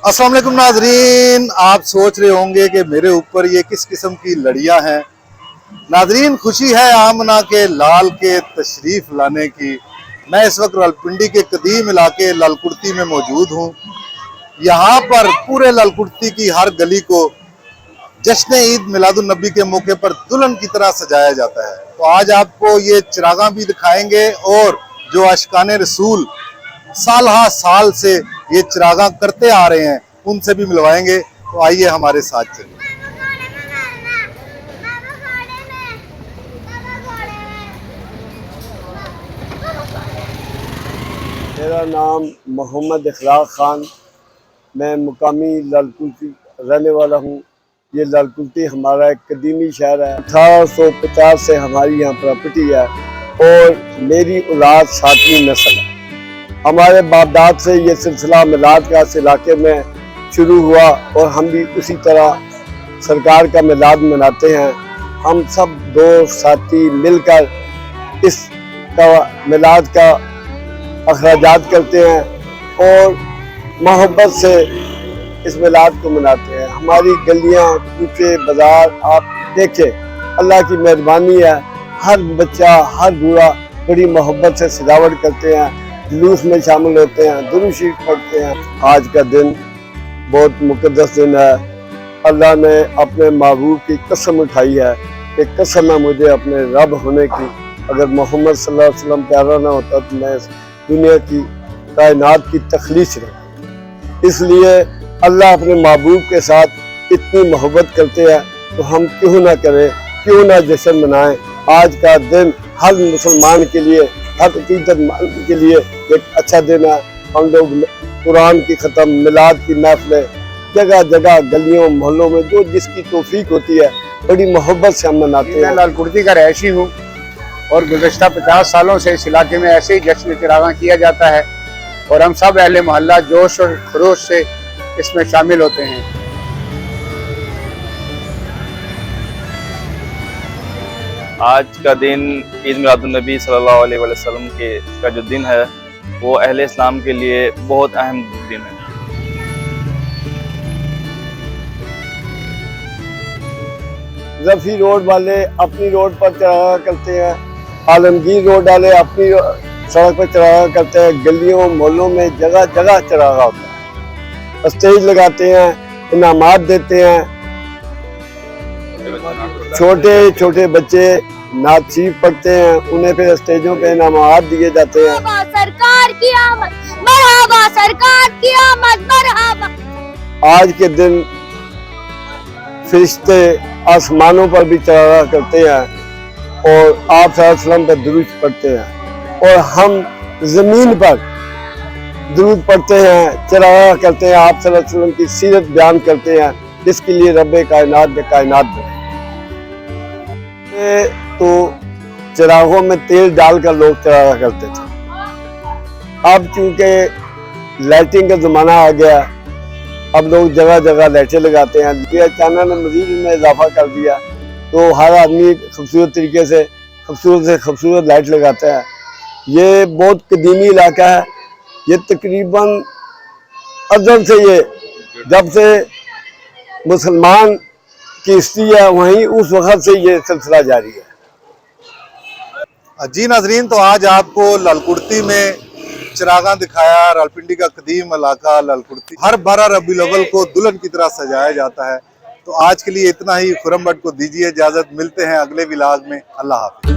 अस्सलाम वालेकुम नाजरीन, आप सोच रहे होंगे कि मेरे ऊपर ये किस किस्म की लड़ियां हैं। नाजरीन, खुशी है आमना के लाल के तशरीफ लाने की। मैं इस वक्त रावलपिंडी के कदीम इलाके लालकुर्ती में मौजूद हूँ। यहाँ पर पूरे लालकुर्ती की हर गली को जश्न ईद मिलादुन नबी के मौके पर दुल्हन की तरह सजाया जाता है। तो आज आपको ये चिरागां भी दिखाएंगे और जो आशिकाने रसूल साल हा साल से ये चिरागां करते आ रहे हैं उनसे भी मिलवाएंगे। तो आइए हमारे साथ चलिए। मेरा नाम मोहम्मद इखलाक ख़ान, मैं मुकामी लालकुर्ती रहने वाला हूँ। ये लालकुर्ती हमारा एक कदीमी शहर है। 1850 से हमारी यहाँ प्रॉपर्टी है और मेरी औलाद 7वीं नस्ल है। हमारे बाप दाद से ये सिलसिला मिलाद का इस इलाके में शुरू हुआ और हम भी उसी तरह सरकार का मिलाद मनाते हैं। हम सब दोस्त साथी मिलकर इस मिलाद का अखराजात करते हैं और मोहब्बत से इस मिलाद को मनाते हैं। हमारी गलियां, कूचे, बाजार आप देखें, अल्लाह की मेहरबानी है। हर बच्चा, हर बूढ़ा बड़ी मोहब्बत से सजावट करते हैं, जुलूस में शामिल होते हैं, दुरूद शरीफ पढ़ते हैं। आज का दिन बहुत मुक़द्दस दिन है। अल्लाह ने अपने महबूब की कसम उठाई है कि कसम है मुझे अपने रब होने की, अगर मोहम्मद सल्लल्लाहु अलैहि वसल्लम प्यारा ना होता तो मैं दुनिया की कायनात की तखलीस रहती। इसलिए अल्लाह अपने महबूब के साथ इतनी मोहब्बत करते हैं तो हम क्यों ना करें, क्यों ना जश्न मनाएं। आज का दिन हर मुसलमान के लिए, हर अकीदत के लिए एक अच्छा दिन है। हम लोग कुरान की ख़त्म, मिलाद की महफिलें जगह जगह गलियों मोहल्लों में जो जिसकी तौफीक होती है बड़ी मोहब्बत से हम मनाते हैं। मैं लालकुर्ती का रहशी हूँ और गुज़श्ता 50 सालों से इस इलाके में ऐसे ही जश्न चिरागां किया जाता है और हम सब अहले मोहल्ला जोश और खरोश से इसमें शामिल होते हैं। आज का दिन ईद मिलादुन नबी सल्लल्लाहु अलैहि वसल्लम का जो दिन है वो अहले इस्लाम के लिए बहुत अहम दिन है। रफ़ी रोड वाले अपनी रोड पर चरागा करते हैं, आलमगीर रोड वाले अपनी सड़क पर चरागा करते हैं। गलियों मोहल्लों में जगह जगह चरागा होता है। स्टेज लगाते हैं, इनामात देते हैं। छोटे छोटे बच्चे नात शरीफ पढ़ते हैं, उन्हें फिर स्टेजों पे इनामात दिए जाते हैं। सरकार की आमद, मरहबा सरकार की आमद, मरहबा। आज के दिन फरिश्ते आसमानों पर भी चढ़ावा करते हैं और आप सल्लल्लाहु अलैहि वसल्लम पर दुरूद पढ़ते हैं और हम जमीन पर दुरूद पढ़ते हैं, चढ़ावा करते हैं, आप सल्लल्लाहु अलैहि वसल्लम की सीरत बयान करते हैं, जिसके लिए रब्बे कायनात ने कायनात बनाई। तो चिरागों में तेल डालकर लोग चढ़ावा करते थे। अब चूंकि लाइटिंग का ज़माना आ गया, अब लोग जगह जगह लाइटें लगाते हैं। ये चाइना ने मजीद में इजाफा कर दिया तो हर आदमी खूबसूरत तरीके से खूबसूरत लाइट लगाता है। ये बहुत कदीमी इलाका है। ये तकरीबन अज़ल से, ये जब से मुसलमान की हिस्ट्री है वहीं उस वक़्त से ये सिलसिला जारी है। जी नाजरीन, तो आज आपको लालकुर्ती में चिरागां दिखाया। रावलपिंडी का कदीम इलाका लालकुर्ती हर 12 रबीउल अव्वल को दुल्हन की तरह सजाया जाता है। तो आज के लिए इतना ही। खुरम भट्ट को दीजिए इजाजत, मिलते हैं अगले व्लॉग में। अल्लाह हाफ़िज़।